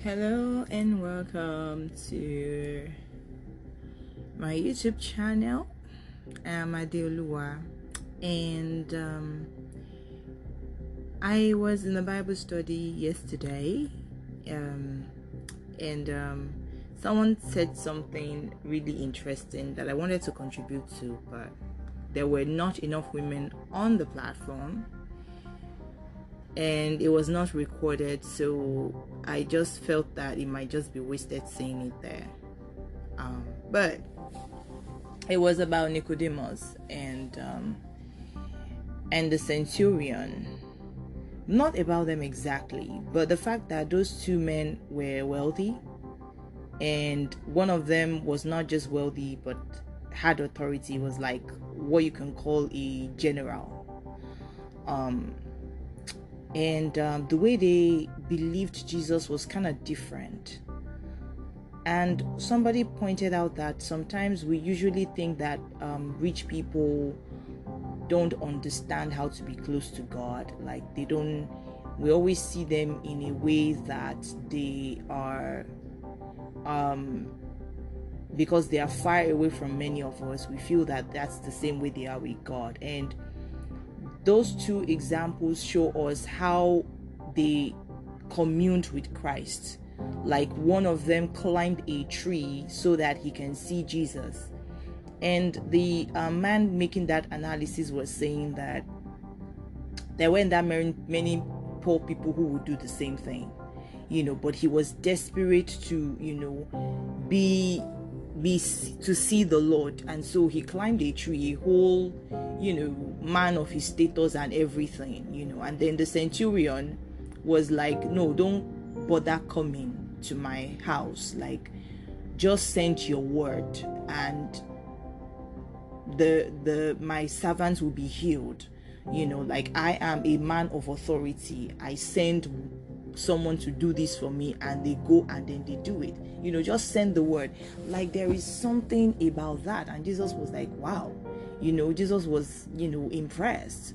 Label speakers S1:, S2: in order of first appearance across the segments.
S1: Hello and welcome to my YouTube channel. I'm Adeoluwa, and I was in a Bible study yesterday, and someone said something really interesting that I wanted to contribute to, but there were not enough women on the platform and it was not recorded, so I just felt that it might just be wasted saying it there. But it was about Nicodemus and the centurion. Not about them exactly, but the fact that those two men were wealthy, and one of them was not just wealthy but had authority, was like what you can call a general. And the way they believed Jesus was kind of different. And somebody pointed out that sometimes we usually think that rich people don't understand how to be close to God. Like we always see them in a way that they are, because they are far away from many of us, we feel that that's the same way they are with God. And those two examples show us how they communed with Christ. Like one of them climbed a tree so that he can see Jesus. And the man making that analysis was saying that there weren't that many poor people who would do the same thing, but he was desperate to, to see the Lord, and so he climbed a tree, a whole man of his status and everything, and then the centurion was like, no, don't bother coming to my house, like just send your word and my servants will be healed. Like I am a man of authority, I send someone to do this for me and they go and then they do it. Just send the word. Like there is something about that. And Jesus was like, wow. Jesus was impressed.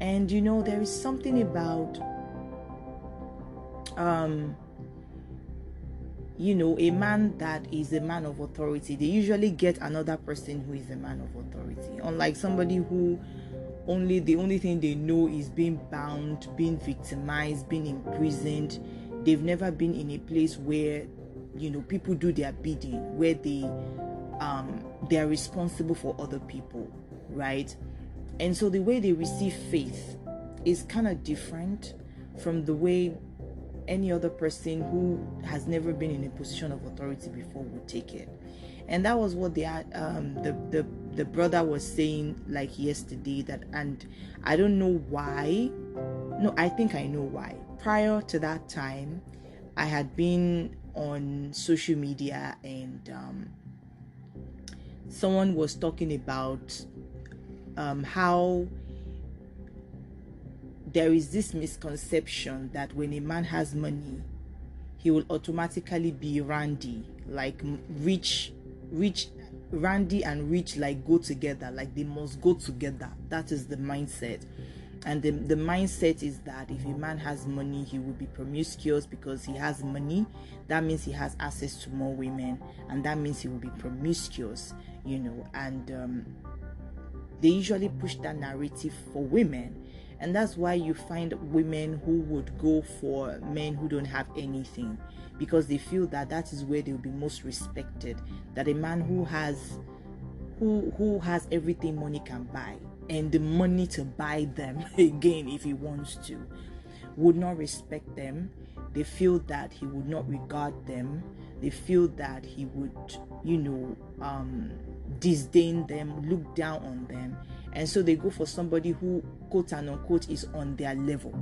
S1: And there is something about a man that is a man of authority. They usually get another person who is a man of authority, unlike somebody who the only thing they know is being bound, being victimized, being imprisoned. They've never been in a place where people do their bidding, where they are responsible for other people, right? And so the way they receive faith is kind of different from the way any other person who has never been in a position of authority before would take it. And that was what the brother was saying, like yesterday, that, and I don't know why. No, I think I know why. Prior to that time, I had been on social media and someone was talking about how there is this misconception that when a man has money, he will automatically be randy, like rich, randy and rich, like go together, like they must go together. That is the mindset. And the mindset is that if a man has money, he will be promiscuous because he has money. That means he has access to more women, and that means he will be promiscuous, and they usually push that narrative for women. And that's why you find women who would go for men who don't have anything, because they feel that that is where they'll be most respected. That a man who has everything money can buy, and the money to buy them again if he wants to, would not respect them. They feel that he would not regard them. They feel that he would, disdain them, look down on them. And so they go for somebody who, quote and unquote, is on their level,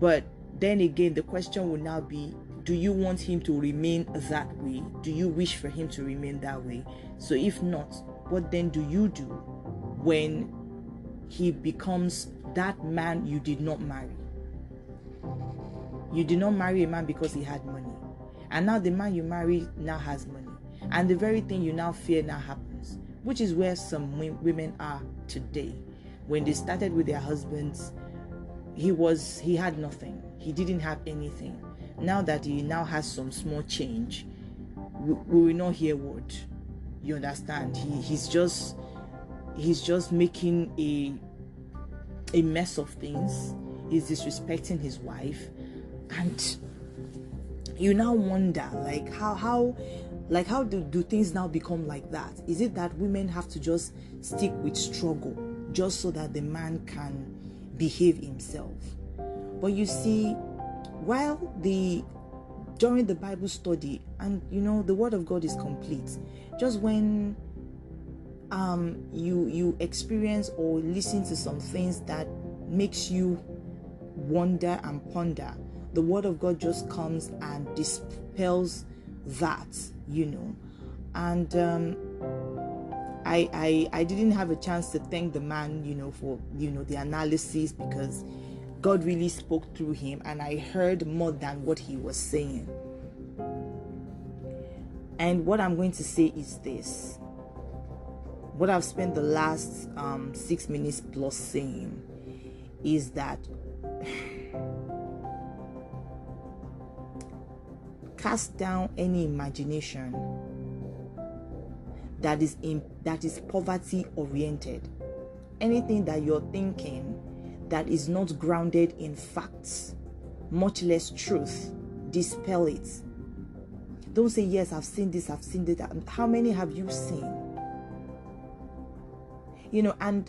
S1: But then again, the question will now be, do you want him to remain that way? Do you wish for him to remain that way? So if not, what then do you do when he becomes that man you did not marry? You did not marry a man because he had money. And now the man you marry now has money. And the very thing you now fear now happens, which is where some women are today. When they started with their husbands, he had nothing. He didn't have anything. now that he now has some small change, we will not hear word. You understand? He's just making a mess of things. He's disrespecting his wife, and you now wonder, like, how do things now become like that? Is it that women have to just stick with struggle just so that the man can behave himself? But you see, during the Bible study, and the word of God is complete, just when you experience or listen to some things that makes you wonder and ponder, the word of God just comes and dispels that, and I didn't have a chance to thank the man, for the analysis, because God really spoke through him, and I heard more than what he was saying. And what I'm going to say is this: what I've spent the last 6 minutes plus saying is that cast down any imagination that is poverty oriented. Anything that you're thinking that is not grounded in facts, much less truth, dispel it. Don't say, yes, I've seen this, I've seen that. How many have you seen? And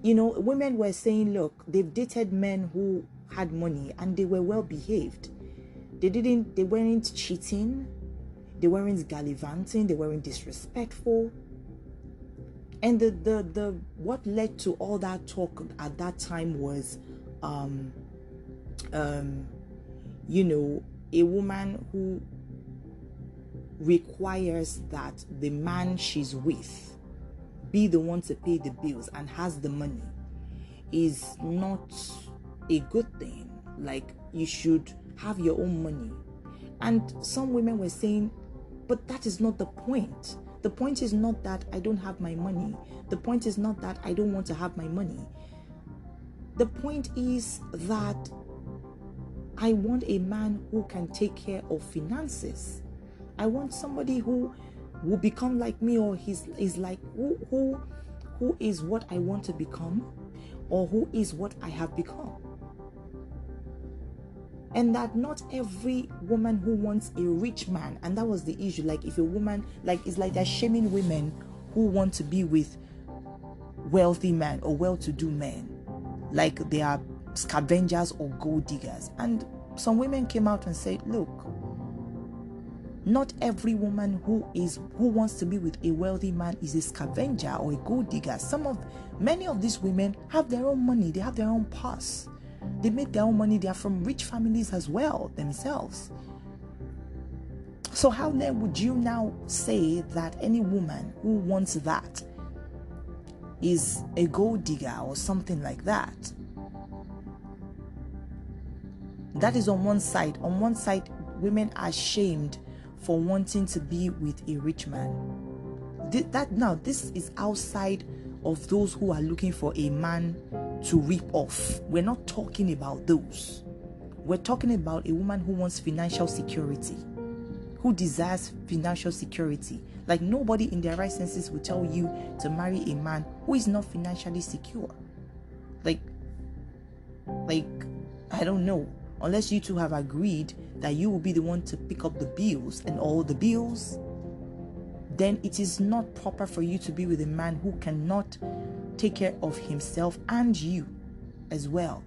S1: women were saying, look, they've dated men who had money and they were well behaved. They weren't cheating, they weren't gallivanting, they weren't disrespectful. And the what led to all that talk at that time was a woman who requires that the man she's with be the one to pay the bills and has the money is not a good thing. Like, you should have your own money. And some women were saying, but that is not the point. The point is not that I don't have my money. The point is not that I don't want to have my money. The point is that I want a man who can take care of finances. I want somebody who will become like me, or is like who is what I want to become, or who is what I have become. And that not every woman who wants a rich man, and that was the issue. Like, if a woman, like, it's like they're shaming women who want to be with wealthy men or well-to-do men, like they are scavengers or gold diggers. And some women came out and said, look, not every woman who wants to be with a wealthy man is a scavenger or a gold digger. Many of these women have their own money, they have their own purse. They make their own money. They are from rich families as well themselves. So how then would you now say that any woman who wants that is a gold digger or something like that? That is on one side. On one side, women are shamed for wanting to be with a rich man. This is outside of those who are looking for a man to rip off. We're not talking about those. We're talking about a woman who wants financial security, who desires financial security. Like, nobody in their right senses will tell you to marry a man who is not financially secure. Like I don't know, unless you two have agreed that you will be the one to pick up the bills and all the bills, then it is not proper for you to be with a man who cannot take care of himself and you as well.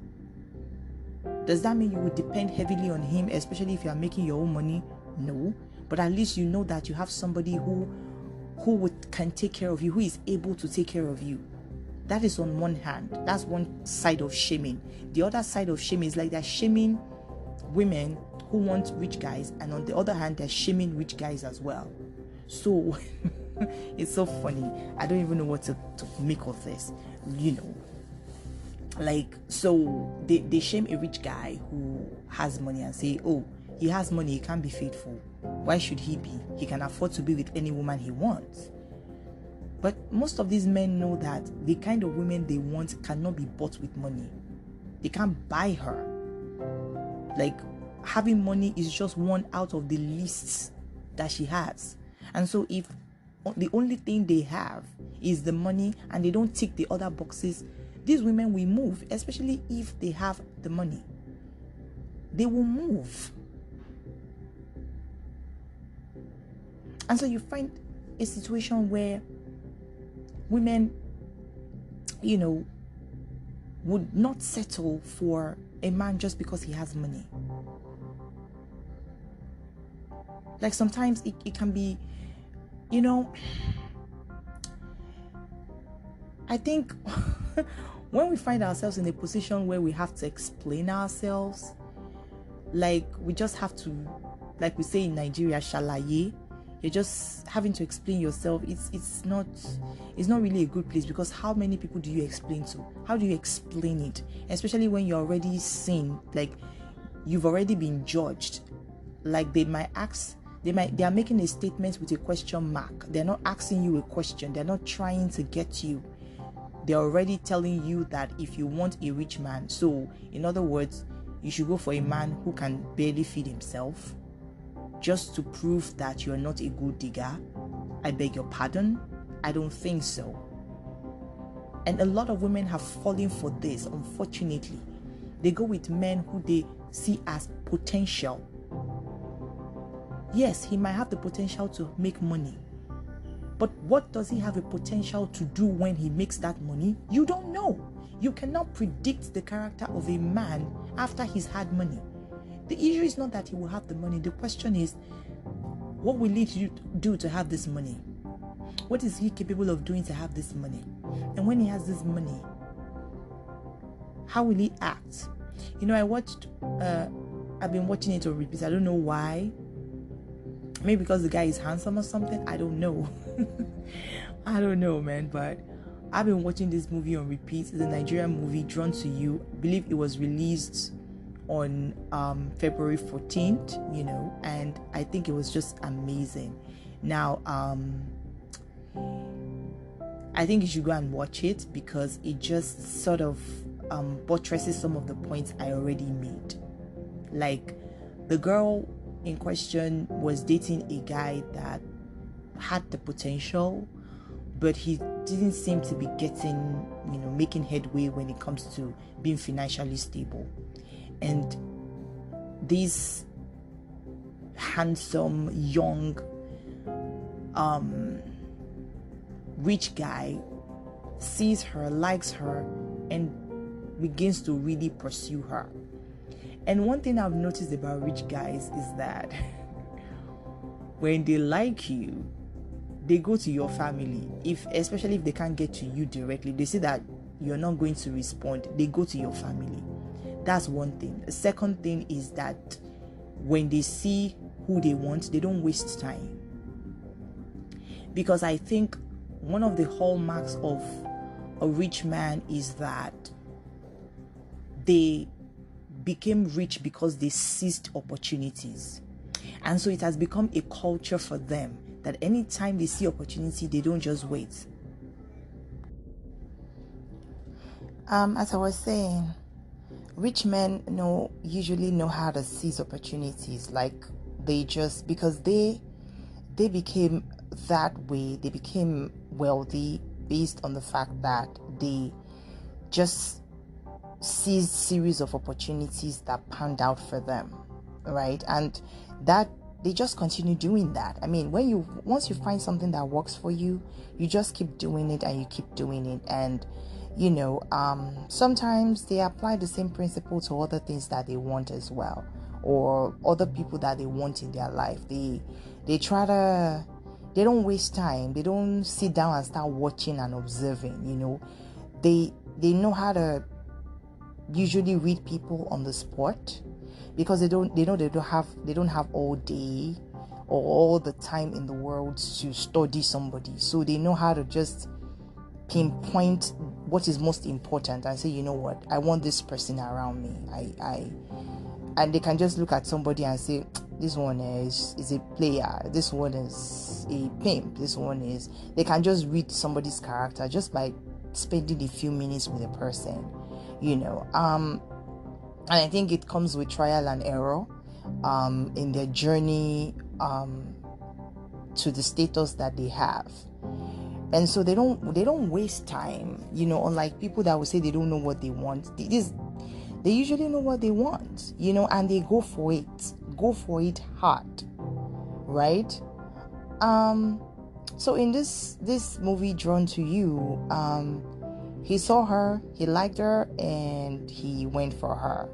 S1: Does that mean you would depend heavily on him, especially if you are making your own money? No. But at least you know that you have somebody who can take care of you, who is able to take care of you. That is on one hand. That's one side of shaming. The other side of shaming is like they're shaming women who want rich guys, and on the other hand, they're shaming rich guys as well. So it's so funny. I don't even know what to make of this, like, so they shame a rich guy who has money and say, oh, he has money, he can't be faithful. Why should he be? He can afford to be with any woman he wants. But most of these men know that the kind of women they want cannot be bought with money. They can't buy her. Like, having money is just one out of the lists that she has. And so if the only thing they have is the money and they don't tick the other boxes, these women will move, especially if they have the money. They will move. And so you find a situation where women, would not settle for a man just because he has money. Like sometimes it can be, I think when we find ourselves in a position where we have to explain ourselves, like we just have to, like we say in Nigeria, shalaye, you're just having to explain yourself. It's not really a good place, because how many people do you explain to? How do you explain it? Especially when you're already seen, like you've already been judged. Like they are making a statement with a question mark. They're not asking you a question. They're not trying to get you. They're already telling you that if you want a rich man, so in other words, you should go for a man who can barely feed himself, just to prove that you're not a gold digger. I beg your pardon? I don't think so. And a lot of women have fallen for this, unfortunately. They go with men who they see as potential. Yes, he might have the potential to make money. But what does he have a potential to do when he makes that money? You don't know. You cannot predict the character of a man after he's had money. The issue is not that he will have the money. The question is, what will he do to have this money? What is he capable of doing to have this money? And when he has this money, how will he act? I've been watching it on repeat. I don't know why. Maybe because the guy is handsome or something. I don't know. I don't know, man. But I've been watching this movie on repeat. It's a Nigerian movie, Drawn to You. I believe it was released on February 14th, and I think it was just amazing. Now, I think you should go and watch it, because it just sort of buttresses some of the points I already made. Like, the girl in question was dating a guy that had the potential, but he didn't seem to be making headway when it comes to being financially stable. And this handsome, young, rich guy sees her, likes her, and begins to really pursue her. And one thing I've noticed about rich guys is that when they like you, they go to your family. Especially if they can't get to you directly, they see that you're not going to respond, they go to your family. That's one thing. The second thing is that when they see who they want, they don't waste time. Because I think one of the hallmarks of a rich man is that they became rich because they seized opportunities. And so it has become a culture for them that anytime they see opportunity, they don't just wait. As I was saying, rich men usually know how to seize opportunities. Like, because they became that way, they became wealthy based on the fact that they just seized series of opportunities that panned out for them, right? And that they just continue doing that. I mean, once you find something that works for you, you just keep doing it and you keep doing it. And sometimes they apply the same principle to other things that they want as well, or other people that they want in their life. They don't waste time. They don't sit down and start watching and observing. They know how to usually read people on the spot, because they don't have all day or all the time in the world to study somebody. So they know how to just pinpoint what is most important and say, you know what, I want this person around me. And they can just look at somebody and say, this one is a player, this one is a pimp, they can just read somebody's character just by spending a few minutes with a person. And I think it comes with trial and error. in their journey to the status that they have. And so they don't waste time, unlike people that would say they don't know what they want. They usually know what they want, and they go for it hard, right? So in this movie, Drawn to You, he saw her, he liked her, and he went for her.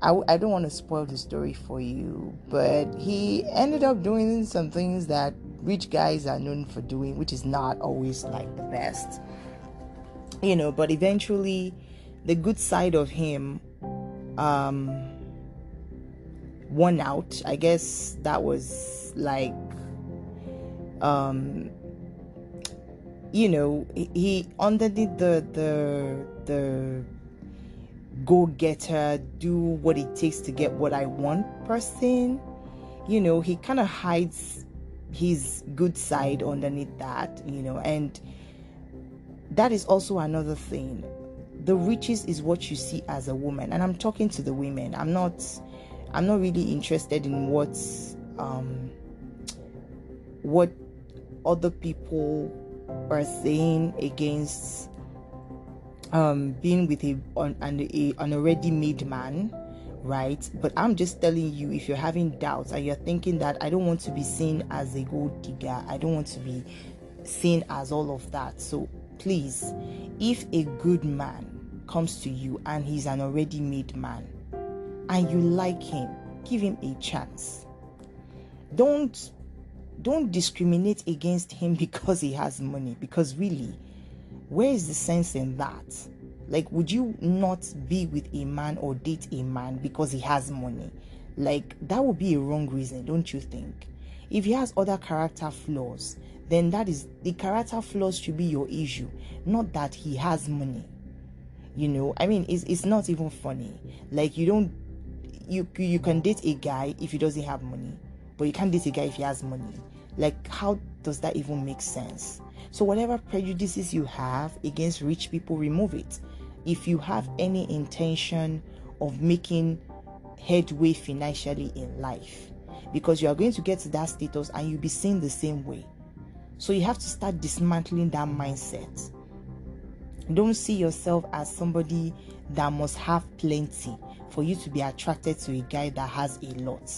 S1: I don't want to spoil the story for you, but he ended up doing some things that rich guys are known for doing, which is not always like the best, but eventually the good side of him won out. I guess that was like he underneath the go-getter, do what it takes to get what I want person, he kind of hides his good side underneath that, and that is also another thing. The riches is what you see as a woman, and I'm talking to the women. I'm not really interested in what other people are saying against being with an already made man, right? But I'm just telling you, if you're having doubts and you're thinking that I don't want to be seen as a gold digger, I don't want to be seen as all of that, so please, if a good man comes to you and he's an already made man and you like him, give him a chance. Don't discriminate against him because he has money, because really, where is the sense in that? Like, would you not be with a man or date a man because he has money? Like, that would be a wrong reason, don't you think? If he has other character flaws, then that is, the character flaws should be your issue, not that he has money. I mean, it's not even funny. Like, you can date a guy if he doesn't have money, but you can't date a guy if he has money. Like, how does that even make sense? So whatever prejudices you have against rich people, remove it. If you have any intention of making headway financially in life, because you are going to get to that status and you'll be seen the same way. So you have to start dismantling that mindset. Don't see yourself as somebody that must have plenty for you to be attracted to a guy that has a lot.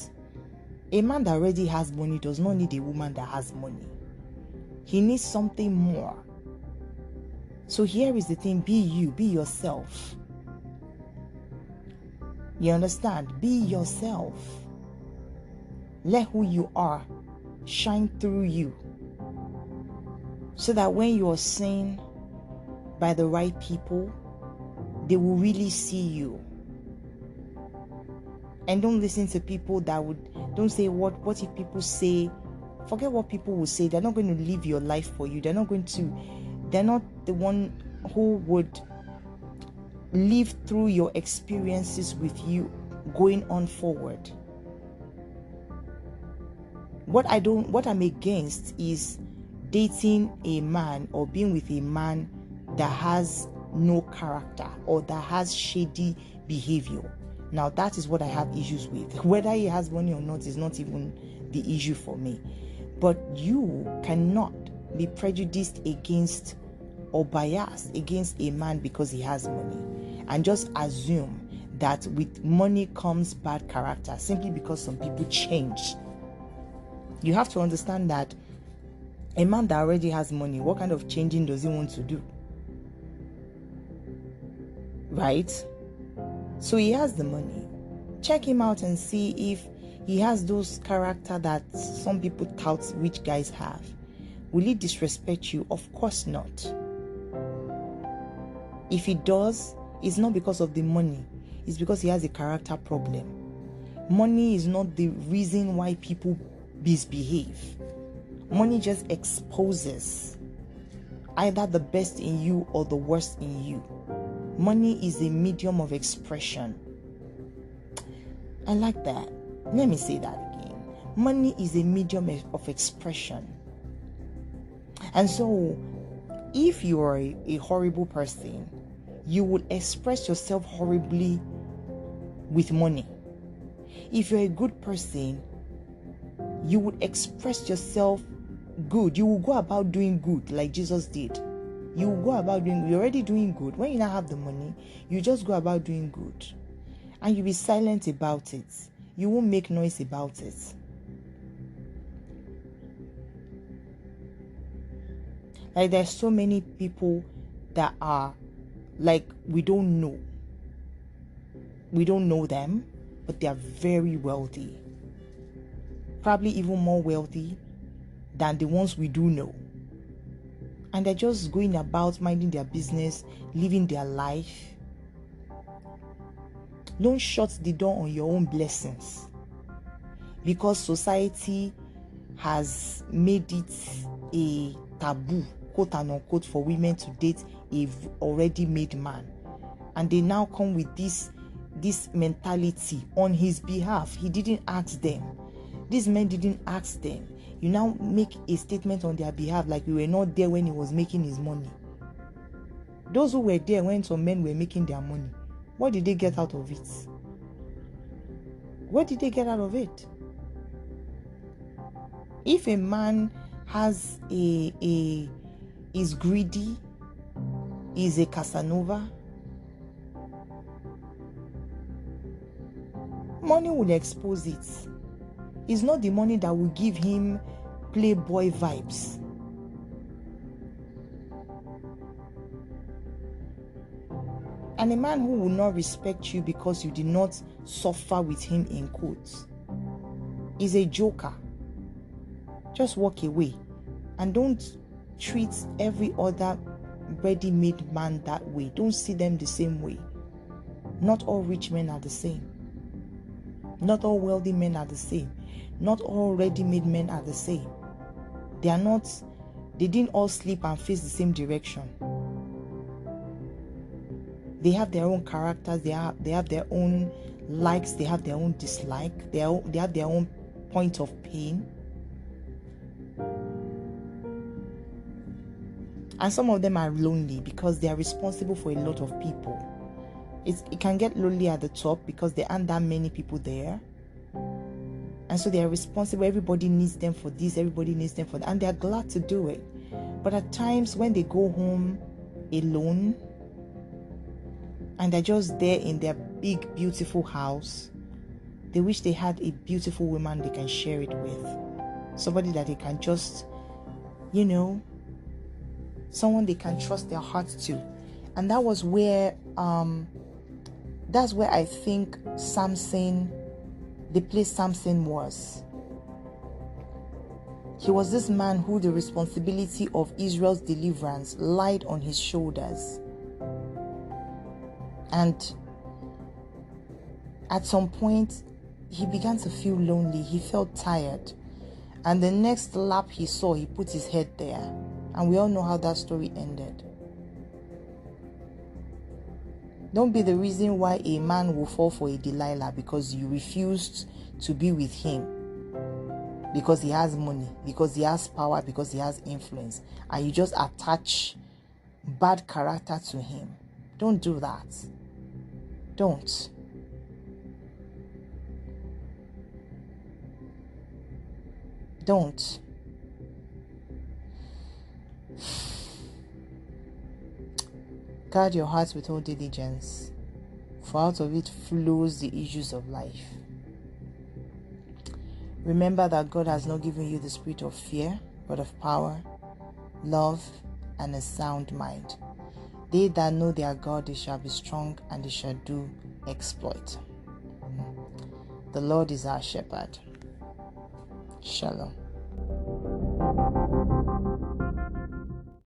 S1: A man that already has money does not need a woman that has money. He needs something more. So here is the thing, be you, be yourself. You understand? Be yourself. Let who you are shine through you, so that when you are seen by the right people, they will really see you. And don't listen to people don't say what if people say. Forget what people will say. They're not going to live your life for you. They're not the one who would live through your experiences with you going on forward. What I'm against is dating a man or being with a man that has no character or that has shady behavior. Now that is what I have issues with. Whether he has money or not is not even the issue for me. But you cannot be prejudiced against or biased against a man because he has money and just assume that with money comes bad character simply because some people change. You have to understand that a man that already has money, what kind of changing does he want to do? Right? So he has the money. Check him out and see if he has those character that some people tout rich guys have. Will he disrespect you? Of course not. If he does, it's not because of the money. It's because he has a character problem. Money is not the reason why people misbehave. Money just exposes either the best in you or the worst in you. Money is a medium of expression. I like that. Let me say that again. Money is a medium of expression. And so, if you are a horrible person, you would express yourself horribly with money. If you're a good person, you would express yourself good. You will go about doing good like Jesus did. You will go about you're already doing good. When you now have the money, you just go about doing good. And you'll be silent about it. You won't make noise about it. Like, there's so many people that are like, we don't know them, but they are very wealthy, probably even more wealthy than the ones we do know, and they're just going about minding their business, living their life. Don't shut the door on your own blessings because society has made it a taboo, quote and unquote, for women to date a already made man, and they now come with this mentality on his behalf. He didn't ask them. These men didn't ask them. You now make a statement on their behalf like we were not there when he was making his money. Those who were there when some men were making their money, what did they get out of it? What did they get out of it? If a man has is greedy, is a Casanova, money will expose it. It's not the money that will give him playboy vibes. And a man who will not respect you because you did not suffer with him, in quotes, is a joker. Just walk away and don't treat every other ready-made man that way. Don't see them the same way. Not all rich men are the same. Not all wealthy men are the same. Not all ready-made men are the same. They didn't all sleep and face the same direction. They have their own characters, they have their own likes, they have their own dislike, they have their own point of pain. And some of them are lonely because they are responsible for a lot of people. It can get lonely at the top because there aren't that many people there. And so they are responsible. Everybody needs them for this, everybody needs them for that. And they are glad to do it. But at times when they go home alone, and they're just there in their big, beautiful house, they wish they had a beautiful woman they can share it with. Somebody that they can just, someone they can trust their heart to. And that was where, that's where I think the place Samson was. He was this man who the responsibility of Israel's deliverance lied on his shoulders. And at some point, he began to feel lonely. He felt tired. And the next lap he saw, he put his head there. And we all know how that story ended. Don't be the reason why a man will fall for a Delilah because you refused to be with him. Because he has money, because he has power, because he has influence. And you just attach bad character to him. Don't do that. Don't. Don't. Guard your heart with all diligence, for out of it flows the issues of life. Remember that God has not given you the spirit of fear, but of power, love, and a sound mind. They that know their God, they shall be strong, and they shall do exploit. The Lord is our shepherd. Shalom.